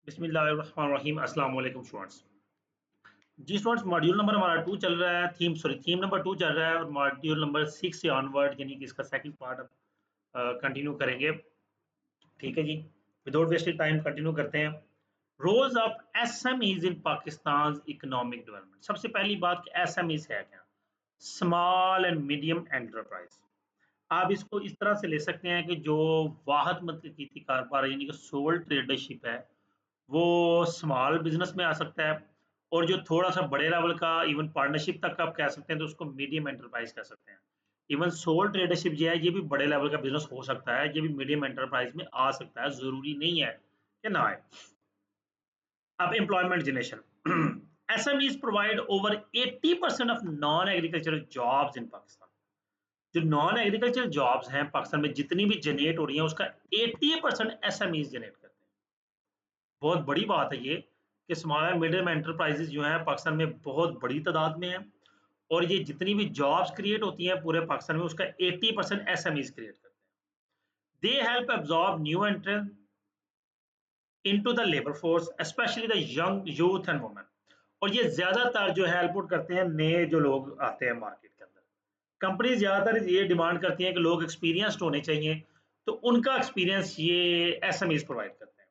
बिस्मिल्लाहिर्रहमानिर्रहीम अस्सलाम वालेकुम स्टूडेंट्स। जी स्टूडेंट्स, मॉड्यूल नंबर हमारा 2 चल रहा है। थीम नंबर 2 चल रहा है और मॉड्यूल नंबर 6 से ऑनवर्ड यानी कि इसका सेकंड पार्ट अब कंटिन्यू करेंगे। ठीक है जी, विदाउट वेस्टिंग टाइम कंटिन्यू करते हैं। Roles of SMEs in Pakistan economic development. सबसे पहली बात कि एसएमईज है क्या? Small and medium enterprise. आप इसको इस तरह से ले सकते हैं कि जो वाहद मतलब की कारोबार यानी कि सोल ट्रेडरशिप है, वो स्मॉल बिजनेस में आ सकता है। और जो थोड़ा सा बड़े लेवल का इवन पार्टनरशिप तक आप कह सकते हैं तो उसको मीडियम एंटरप्राइज कह सकते हैं। इवन सोल ट्रेडरशिप जो है ये भी बड़े लेवल का बिजनेस हो सकता है, ये भी मीडियम एंटरप्राइज में आ सकता है, जरूरी नहीं है कि ना आए। अब employment generation SMEs provide over 80% of non agricultural jobs in Pakistan. जो नॉन एग्रीकल्चरल जॉब्स हैं पाकिस्तान में जितनी भी जनरेट हो रही हैं उसका 80% एसएमईज जनरेट करते हैं। बहुत बड़ी बात है ये कि स्मॉल एंड मीडियम एंटरप्राइजेज जो हैं पाकिस्तान में बहुत बड़ी तादाद में है। और ये जितनी भी जॉब्स क्रिएट होती हैं पूरे पाकिस्तान में उसका 80% एसएमईज क्रिएट करते हैं। They help absorb new एंट्रेंट into the labour force specially the young youth and women. और ये ज्यादातर जो है हेल्प आउट करते हैं नए जो लोग आते हैं मार्केट के अंदर। कंपनी ज्यादातर ये डिमांड करती हैं कि लोग एक्सपीरियंस्ड होने चाहिए, तो उनका एक्सपीरियंस ये एसएमईज प्रोवाइड करते हैं।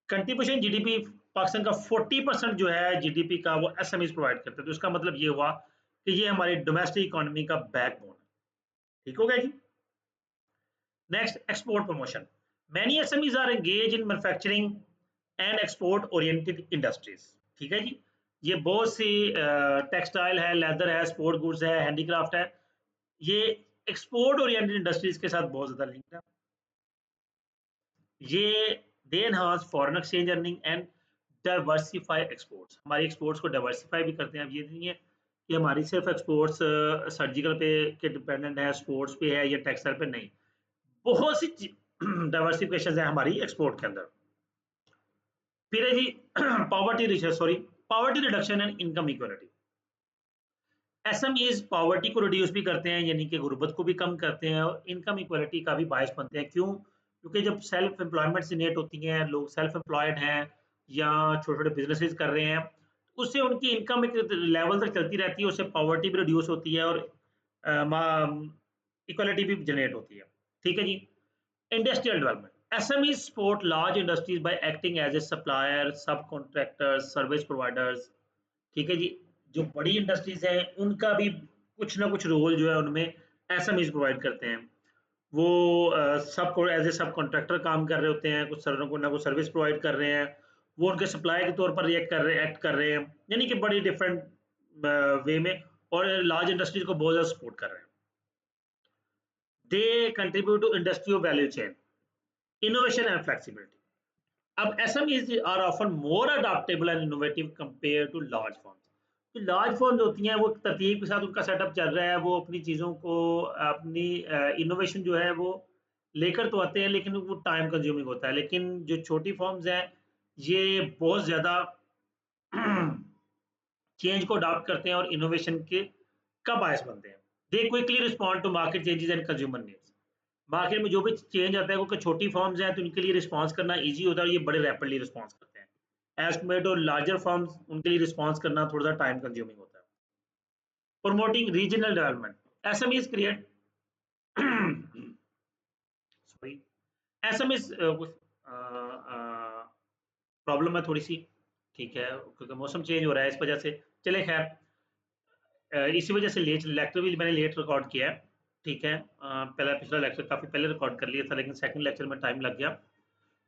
कंट्रीब्यूशन जीडीपी पाकिस्तान का 40% जो है जीडीपी का वो एसएमईज प्रोवाइड करते हैं। तो इसका मतलब ये हुआ कि ये हमारी डोमेस्टिक इकोनॉमी का बैकबोन है। ठीक हो गया जी। Next, export promotion. Many SMEs are engage in manufacturing and export oriented industries. ठीक है जी। ये बहुत सी टेक्सटाइल है, लेदर है, स्पोर्ट गुड्स है, हैंडीक्राफ्ट है, ये एक्सपोर्ट ओरिएंटेड इंडस्ट्रीज के साथ बहुत ज्यादा लिंक्ड है। ये they enhance foreign exchange earning and diversify exports. हमारी एक्सपोर्ट्स को डाइवर्सिफाई भी करते हैं। अब ये नहीं है कि हमारी सिर्फ एक्सपोर्ट्स सर्जिकल पे के डिपेंडेंट है, स्पोर्ट्स पे है या टेक्सटाइल पे, नहीं, बहुत सी डाइवर्सिफिकेशन है हमारी एक्सपोर्ट के अंदर। फिर है जी poverty reduction and income equality. SMEs poverty को रिड्यूस भी करते हैं यानी कि गुर्बत को भी कम करते हैं और इनकम इक्वलिटी का भी बायस बनते हैं। क्यों? क्योंकि जब सेल्फ एम्प्लॉयमेंट जनरेट होती हैं, लोग सेल्फ एम्प्लॉयड हैं या छोटे छोटे बिजनेसेस कर रहे हैं, उससे उनकी इनकम एक लेवल तक चलती रहती है, उससे पॉवर्टी भी रिड्यूस होती है और इक्वलिटी भी जनरेट होती है। ठीक है जी। Industrial development. SMEs support large industries by acting as a supplier, subcontractors, service providers. ठीक है जी। जो बड़ी इंडस्ट्रीज हैं उनका भी कुछ ना कुछ रोल जो है उनमें एसएमईज प्रोवाइड करते हैं। वो सब एज ए सब कॉन्ट्रैक्टर काम कर रहे होते हैं, कुछ सर्वर को ना कुछ सर्विस प्रोवाइड कर रहे हैं, वो उनके सप्लाई के तौर पर एक्ट कर रहे हैं, यानी कि बड़ी डिफरेंट वे में। और लार्ज इंडस्ट्रीज को बहुत ज़्यादा सपोर्ट कर रहे हैं। They contribute to industrial value chain, innovation and flexibility. अब SMEs are often more adaptable and innovative compared to large firms। तो लार्ज फर्म्स होती हैं वो तरतीब के साथ उनका सेटअप चल रहा है, वो अपनी चीज़ों को अपनी इनोवेशन जो है वो लेकर तो आते हैं लेकिन वो टाइम कंज्यूमिंग होता है। लेकिन जो छोटी फर्म्स हैं ये बहुत ज़्यादा चेंज को अडॉप्ट करते हैं और इनोवेशन के का बायस बनते हैं। They quickly respond to market changes and consumer needs. Market में जो भी चेंज आता है वो छोटी फर्म्स हैं तो उनके लिए रिस्पॉन्स करना ईजी होता है और ये बड़े रैपिडली रिस्पॉन्स करते हैं। As compare to larger firms उनके लिए रिस्पॉन्स करना थोड़ा सा टाइम कंज्यूमिंग होता है। Promoting regional development. SMEs create sorry SMEs problem है थोड़ी सी। ठीक है, क्योंकि मौसम चेंज हो रहा है इस वजह से। चले खैर, इसी वजह से लेक्चर भी मैंने लेट रिकॉर्ड किया है। ठीक है, पहला पिछला लेक्चर काफ़ी पहले रिकॉर्ड कर लिया था लेकिन सेकंड लेक्चर में टाइम लग गया।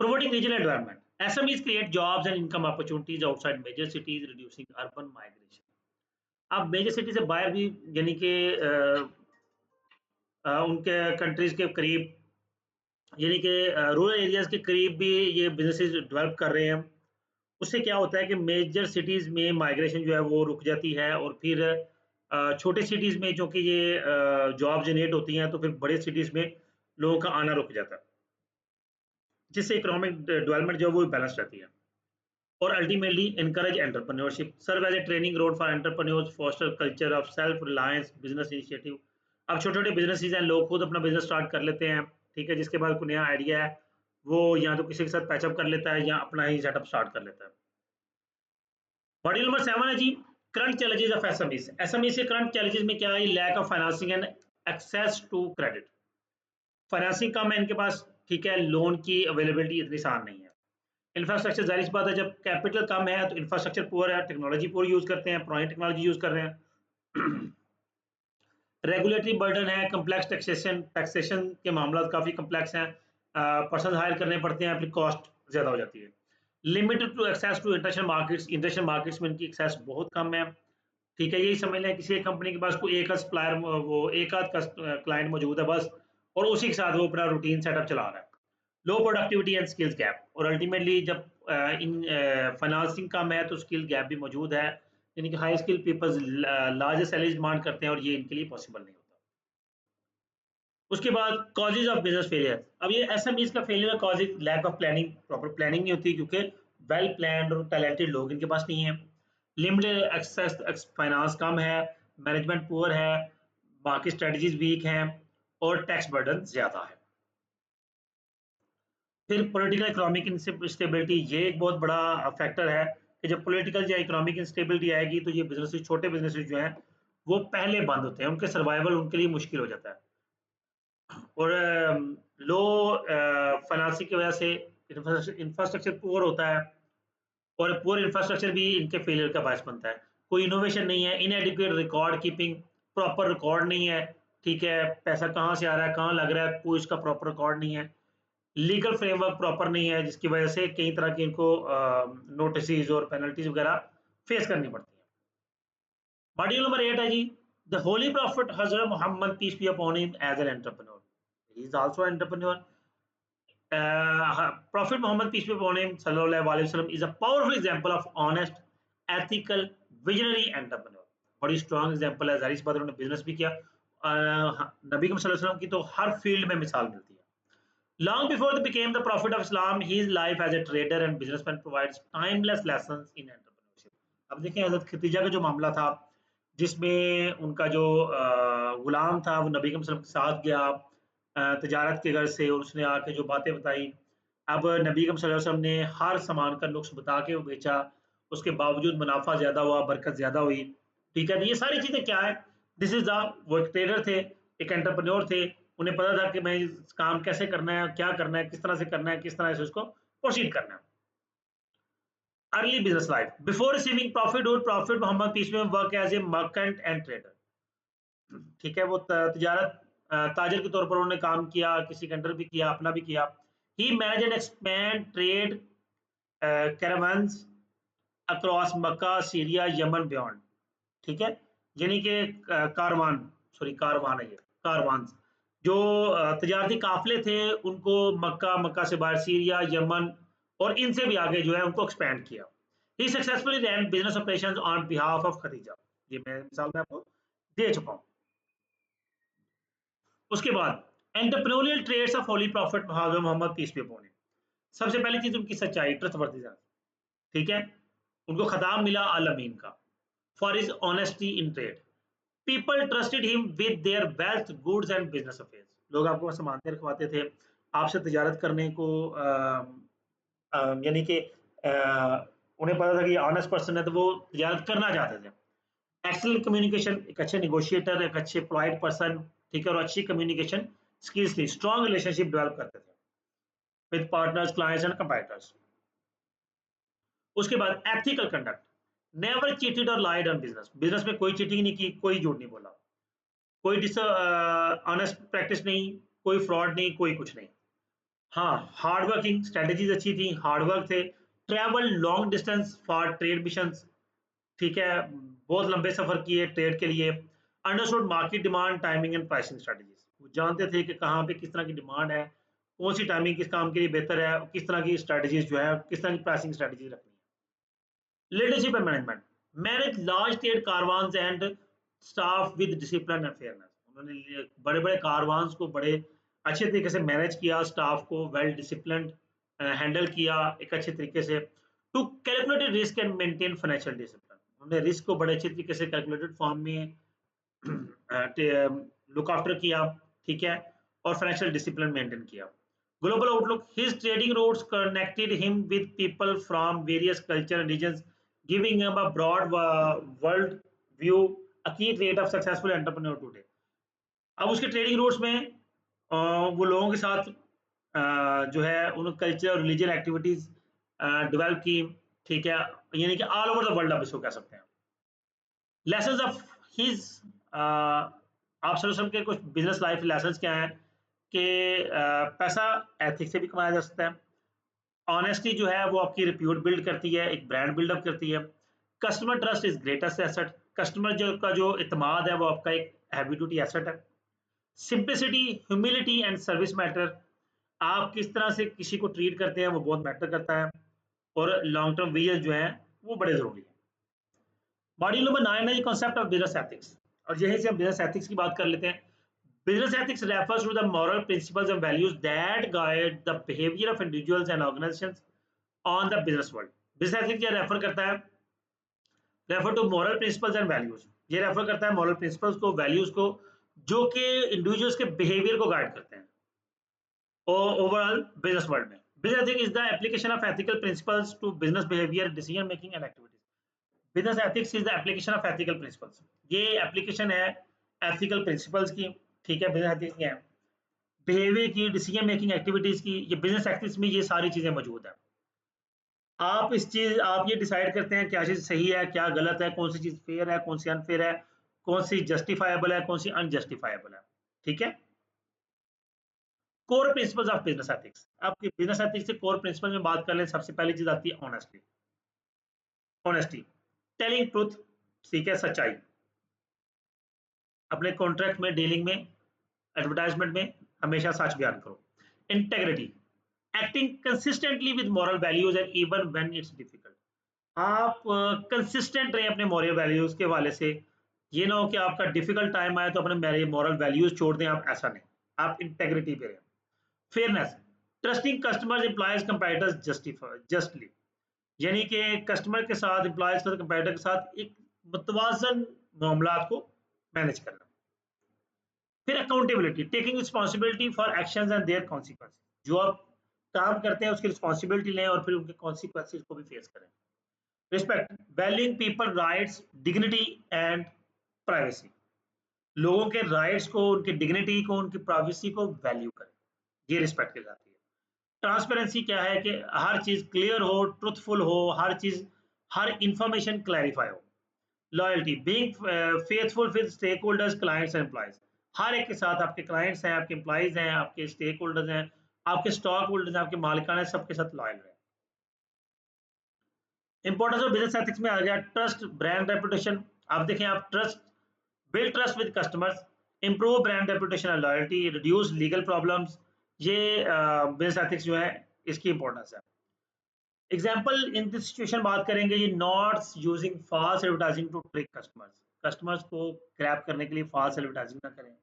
Promoting regional development. SMEs create jobs and income opportunities outside major cities, reducing urban migration. अब मेजर सिटी से बाहर भी यानी कि उनके कंट्रीज के करीब यानी कि रूरल एरियाज के करीब भी ये बिजनेसेस डेवलप कर रहे हैं। उससे क्या होता है कि मेजर सिटीज़ में माइग्रेशन जो है वो रुक जाती है और फिर छोटे सिटीज़ में जो कि ये जॉब जनरेट होती हैं तो फिर बड़े सिटीज़ में लोगों का आना रुक जाता है, जिससे इकोनॉमिक डेवलपमेंट जो है वो बैलेंस रहती है। और ultimately encourage entrepreneurship, serve as a training ground for entrepreneurs, foster culture of self reliance, business initiative। अब छोटे छोटे बिजनेस हैं, लोग खुद अपना बिजनेस स्टार्ट कर लेते हैं। ठीक है, जिसके बाद कोई नया आइडिया है वो या तो किसी के साथ पैचअप कर लेता है या अपना ही सेटअप स्टार्ट कर लेता है। मॉड्यूल नंबर 7 है जी, current challenges of SMEs. SMEs के करंट चैलेंजेस में क्या है? Lack of financing and access to credit. Financing कम है इनके पास, ठीक है, लोन की अवेलेबिलिटी इतनी आसान नहीं है। इंफ्रास्ट्रक्चर, जाहिर सी बात है, जब कैपिटल कम है तो इंफ्रास्ट्रक्चर पुअर है, टेक्नोलॉजी पुअर यूज करते हैं, पुरानी टेक्नोलॉजी यूज कर रहे हैं। रेगुलेटरी बर्डन है, कम्प्लेक्स टैक्सेशन के मामला काफ़ी कम्प्लेक्स हैं, पर्सन हायर करने पड़ते हैं, अपनी कॉस्ट ज़्यादा हो जाती है। Limited to access to international markets में इनकी एक्सेस बहुत कम है, ठीक है। यही समझ लें किसी एक कंपनी के पास कोई एक आध सप्लायर, वो एक आध क्लाइंट मौजूद है बस, और उसी के साथ वो अपना रूटीन सेटअप चला रहा है। लो प्रोडक्टिविटी एंड स्किल्स गैप, और अल्टीमेटली जब इन फाइनेंसिंग कम है तो स्किल गैप भी मौजूद है, यानी कि high skill peoples larger salary demand करते हैं और ये इनके लिए पॉसिबल नहीं होता। उसके बाद कॉजेज ऑफ बिजनेस फेलियर। अब ये एसएमईज का फेलियर का cause, lack of planning, proper planning नहीं होती क्योंकि वेल प्लान्ड और टैलेंटेड लोग इनके पास नहीं है। लिमिटेड एक्सेस, फाइनेंस कम है, मैनेजमेंट पुअर है, बाकी स्ट्रेटजीज वीक हैं, और टैक्स बर्डन ज़्यादा है। फिर पॉलिटिकल इकोनॉमिक इंस्टेबिलिटी, ये एक बहुत बड़ा फैक्टर है कि जब पॉलिटिकल या इकोनॉमिक इंस्टेबिलिटी आएगी तो ये बिजनेस, छोटे बिजनेस जो हैं वो पहले बंद होते हैं, उनके सर्वाइवल उनके लिए मुश्किल हो जाता है। और लो फाइनेंसिंग की वजह से इंफ्रास्ट्रक्चर पुअर होता है, और पुअर इंफ्रास्ट्रक्चर भी इनके फेलियर का बायस बनता है। कोई इनोवेशन नहीं है, इनएडिक्वेट रिकॉर्ड कीपिंग, प्रॉपर रिकॉर्ड नहीं है, ठीक है, पैसा कहाँ से आ रहा है, कहाँ लग रहा है, कोई इसका प्रॉपर रिकॉर्ड नहीं है। लीगल फ्रेमवर्क प्रॉपर नहीं है, जिसकी वजह से कई तरह की इनको नोटिस और पेनल्टीज वगैरह फेस करनी पड़ती है। मॉड्यूल नंबर 8 है जी, द होली प्रॉफिट हजरत Muhammad peace be upon him as an entrepreneur. He is also entrepreneur. Prophet Muhammad peace be upon him sallallahu alaihi wasallam is a powerful example of honest, ethical, visionary entrepreneur. बड़ी strong example है, जाहिर सी बात है उन्होंने business भी किया। नबी सल्लल्लाहु अलैहि वसल्लम की तो हर फील्ड में मिसाल मिलती है। Long before he became the prophet of Islam, his life as a trader and businessman provides timeless lessons in entrepreneurship. अब देखें हजरत खदीजा का जो मामला था, जिसमें उनका जो गुलाम था वो नबी के साथ गया तजारत के घर से, और उसने आके जो बातें बताई। अब नबी वसल्लम ने हर सामान का नुक्स बता के वो बेचा, उसके बावजूद मुनाफा ज़्यादा हुआ, बरकत ज़्यादा हुई, ठीक है। तो ये सारी चीज़ें क्या है, दिस इज द, वो एक ट्रेडर थे, एक एंटरप्रेन्योर थे, उन्हें पता था कि मैं इस काम कैसे करना है, क्या करना है, किस तरह से करना है, किस तरह से उसको प्रोसीड करना है। Early business life, before receiving profit Mohammad peace में work as a merchant and trader, ठीक है। वो तजारत ताजर के तौर पर उन्होंने काम किया, किसी के अंडर भी किया, अपना भी किया। He manage and expand trade caravans across Mecca, Syria, Yemen, beyond, ठीक है। यानी कि कारवान, सॉरी कारवान है ये, कारवान जो तजारती काफिले थे उनको मक्का, मक्का से बाहर सीरिया, यमन और इनसे भी आगे जो है उनको एक्सपैंड किया। He successfully ran business operations on behalf of Khadija. ये मैं मिसाल में आपको दे चुका हूँ। उसके बाद entrepreneurial traits of holy prophet Mohammad peace be upon him. सबसे पहली चीज उनकी सच्चाई, ट्रस्टवर्दीनेस, ठीक है। उनको खिताब मिला अल अमीन का for his honesty in trade. People trusted him with their wealth, goods and business affairs. लोग आपको सामानते रखवाते थे, आपसे तजारत करने को, यानी कि उन्हें पता था कि ये ऑनेस्ट पर्सन है तो वो तजारत करना चाहते थे। एक्सेलेंट कम्युनिकेशन, एक अच्छे निगोशिएटर, एक अच्छे पोलाइट पर्सन, ठीक है, और अच्छी कम्युनिकेशन स्किल्स थी, स्ट्रॉन्ग रिलेशनशिप डेवलप करते थे with partners, clients and competitors. उसके बाद एथिकल कंडक्ट, नेवर चीटेड और लाइड ऑन बिजनेस। बिजनेस में कोई चीटिंग नहीं की, कोई झूठ नहीं बोला, कोई ऑनेस्ट प्रैक्टिस नहीं, कोई फ्रॉड नहीं, कोई कुछ नहीं। हाँ, हार्ड वर्किंग, स्ट्रेटजीज अच्छी थी, हार्ड वर्क थे। Travel long distance for trade missions, ठीक है, बहुत लंबे सफर किए ट्रेड के लिए। Understood market demand, timing and pricing strategies, वो जानते थे कि कहाँ पे किस तरह की डिमांड है, कौन सी टाइमिंग किस काम के लिए बेहतर है, किस तरह की स्ट्रेटजीज जो है, किस तरह की प्राइसिंग स्ट्रेटजीज रखनी है। Leadership and management, manage large trade caravans and staff with discipline and fairness. उन्होंने बड़े बड़े कारवान्स को बड़े अच्छे तरीके से मैनेज किया, स्टाफ को वेल डिसिप्लिन हैंडल किया एक अच्छे तरीके से। To calculated risk and maintain financial discipline, उन्होंने रिस्क को बड़े अच्छे तरीके से कैलकुलेटेड फॉर्म में लुक आफ्टर किया, ठीक है, और फाइनेंशियल डिसिप्लिन मेंटेन किया। Global outlook, his trading routes connected him with people from various culture and regions, giving him a broad world view, a key trait of successful entrepreneur today. अब उसके trading roots में वो लोगों के साथ जो है उन कल्चर और रिलीजन एक्टिविटीज डेवलप की, ठीक है, यानी कि ऑल ओवर द वर्ल्ड आप इसको कह सकते हैं। लेसन्स ऑफ हिज आप सर के कुछ बिजनेस लाइफ लेसन्स क्या हैं कि पैसा एथिक्स से भी कमाया जा सकता है। ऑनेस्टी जो है वो आपकी रिप्यूट बिल्ड करती है, एक ब्रांड बिल्डअप करती है। Customer trust is greatest asset, customer जो का जो इतमाद है वो आपका एक हैबिटूटी एसेट है। Simplicity, humility and service matter, आप किस तरह से किसी को ट्रीट करते हैं वो बहुत मैटर करता है। और लॉन्ग टर्म विजन जो है वो बड़े जरूरी है। मॉड्यूल नंबर 9 है ये कॉन्सेप्ट ऑफ बिजनेस एथिक्स, और यहीं से हम बिजनेस एथिक्स की बात कर लेते हैं। Business ethics refers to the moral principles and values that guide the behaviour of individuals and organisations on the business world. Business ethics ये रेफर करता है, refer to moral principles and values, ये refer करता है moral principles को, values को, जो कि इंडिविजुअल्स के बिहेवियर को गाइड करते हैं ओवरऑल बिजनेस वर्ल्ड में। Business ethics is the application of ethical principles to business behaviour, decision making and activities. Business ethics is the application of ethical principles, ये एप्लीकेशन है एथिकल प्रिंसिपल्स की, ठीक है। Business ethics क्या है, behaviour की, decision making activities की, ये बिजनेस एथिक्स में ये सारी चीजें मौजूद है। आप ये डिसाइड करते हैं क्या चीज सही है, क्या गलत है, कौन सी चीज फेयर है, कौन सी अनफेयर है, कौन सी जस्टिफाइबल है, कौन सी अनजस्टिफाइबल है, ठीक है। Core principles of business ethics, आपकी बिजनेस एथिक्स से कोर प्रिंसिपल में बात कर ले, सबसे पहली चीज आती है ऑनेस्टी। ऑनेस्टी, टेलिंग ट्रुथ, ठीक है, सच्चाई। अपने कॉन्ट्रैक्ट में, डीलिंग में, एडवर्टाइजमेंट में हमेशा सच बयान करो। Integrity, acting consistently with moral values and even when it's difficult, आप कंसिस्टेंट रहे अपने मॉरल वैल्यूज के हवाले से। ये ना हो कि आपका डिफिकल्ट टाइम आए तो अपने मेरे मॉरल वैल्यूज छोड़ दें, आप ऐसा नहीं, आप इंटेग्रिटी पे रहें। Fairness, trusting customers, employees, competitors justly, यानी कि कस्टमर के साथ, एम्प्लॉयज के साथ, कंपेटिटर के साथ एक मुतवाजन मामला को मैनेज करना। फिर accountability, taking responsibility for actions and their consequences, जो आप काम करते हैं उसकी रिस्पॉन्सिबिलिटी लें और फिर उनके कॉन्सिक्वेंसेस को भी फेस करें। Respect, valuing people rights, dignity and privacy, लोगों के राइट्स को, उनकी डिग्निटी को, उनकी प्राइवेसी को वैल्यू करें, ये रिस्पेक्ट की जाती है। ट्रांसपेरेंसी क्या है कि हर चीज क्लियर हो, ट्रुथफुल हो, हर चीज, हर इंफॉर्मेशन क्लैरिफाई हो। Loyalty, being faithful with stakeholders, clients and employees, हर एक के साथ, आपके क्लाइंट्स हैं, आपके एम्प्लॉयज हैं, आपके स्टेक होल्डर्स हैं, आपके स्टॉक होल्डर्स हैं, आपके मालिकान हैं, सबके साथ लॉयल रहे। इंपॉर्टेंस ऑफ बिजनेस एथिक्स में आ गया ट्रस्ट, ब्रांड रेपुटेशन। आप देखें, आप trust, build trust with customers, improve brand reputation and loyalty, reduce legal problems, ये बिजनेस एथिक्स जो है इसकी इंपॉर्टेंस है। एग्जाम्पल इन दिस सिचुएशन बात करेंगे, ये not using false advertising to trick customers, customers को क्रैप करने के लिए फॉल्स एडवर्टाइजिंग ना करें।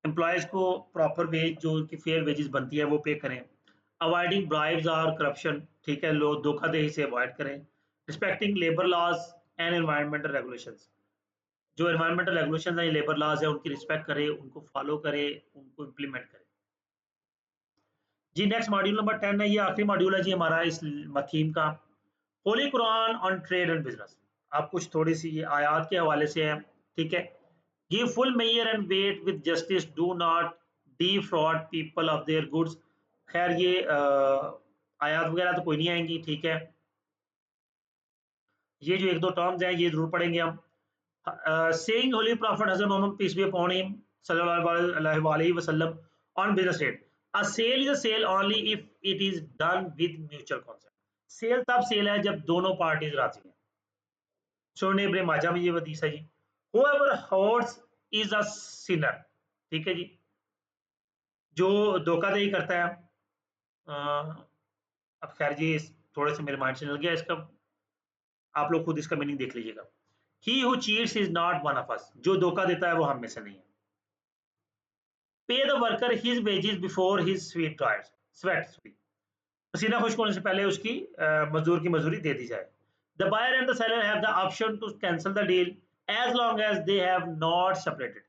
एम्प्लॉयज को प्रॉपर वेज, जो उनकी फेयर वेजेस बनती है वो पे करें। अवॉइडिंग ब्राइब्स और करप्शन, ठीक है, लोग धोखाधड़ी से अवॉइड करें। Respecting labour laws and environmental regulations, जो एनवायरमेंटल रेगुलेशंस हैं, लेबर लॉज है, उनकी रिस्पेक्ट करें, उनको फॉलो करें, उनको इम्प्लीमेंट करें। जी नेक्स्ट मॉड्यूल नंबर 10 है, ये आखिरी मॉड्यूल है जी हमारा इस थीम का, Holi Quran on trade and business. आप कुछ थोड़ी सी ये आयात के हवाले से है, ठीक है। Give full measure and weight with justice, do not defraud people of their goods। खैर ये आयात वगैरह तो कोई नहीं आएंगी, ठीक है। ये जो एक दो टर्म्स हैं ये जरूर पढ़ेंगे हम। सेइंग होली प्रॉफिट हजरत Muhammad peace be upon him सल्लल्लाहु अलैहि वसल्लम on business trade, a sale is a sale only if it is done with mutual consent. Sale तब सेल है जब दोनों पार्टीज राजी हैं। सुनने इब्न माजा में ये हदीस है जी। whoever hoards is a sinner, ठीक है जी, जो धोखाधड़ी करता है। अब खैर जी थोड़े से मेरे माइंड से निकल गया इसका, आप लोग खुद इसका मीनिंग देख लीजिएगा। He who cheats is not one of us, जो धोखा देता है वो हम में से नहीं है। पे the worker his wages before his sweat, पसीना खुश्क होने से पहले उसकी मजदूर की मजदूरी दे दी जाए। The buyer and the seller have the option to cancel the deal as long as they have not separated,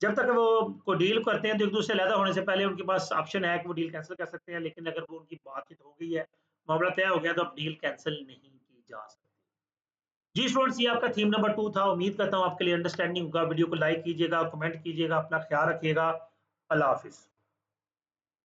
जब तक वो को डील करते हैं तो एक दूसरे से अलग होने से पहले उनके पास ऑप्शन है कि वो डील कैंसिल कर सकते हैं, लेकिन अगर वो उनकी बातचीत हो गई है, मामला तय हो गया, तो अब डील कैंसिल नहीं की जा सकती। जी स्टूडेंट्स, ये आपका थीम नंबर 2 था। उम्मीद करता हूँ आपके लिए अंडरस्टैंडिंग होगा। वीडियो को लाइक कीजिएगा, कमेंट कीजिएगा, अपना ख्याल रखिएगा। अल्लाह हाफिज।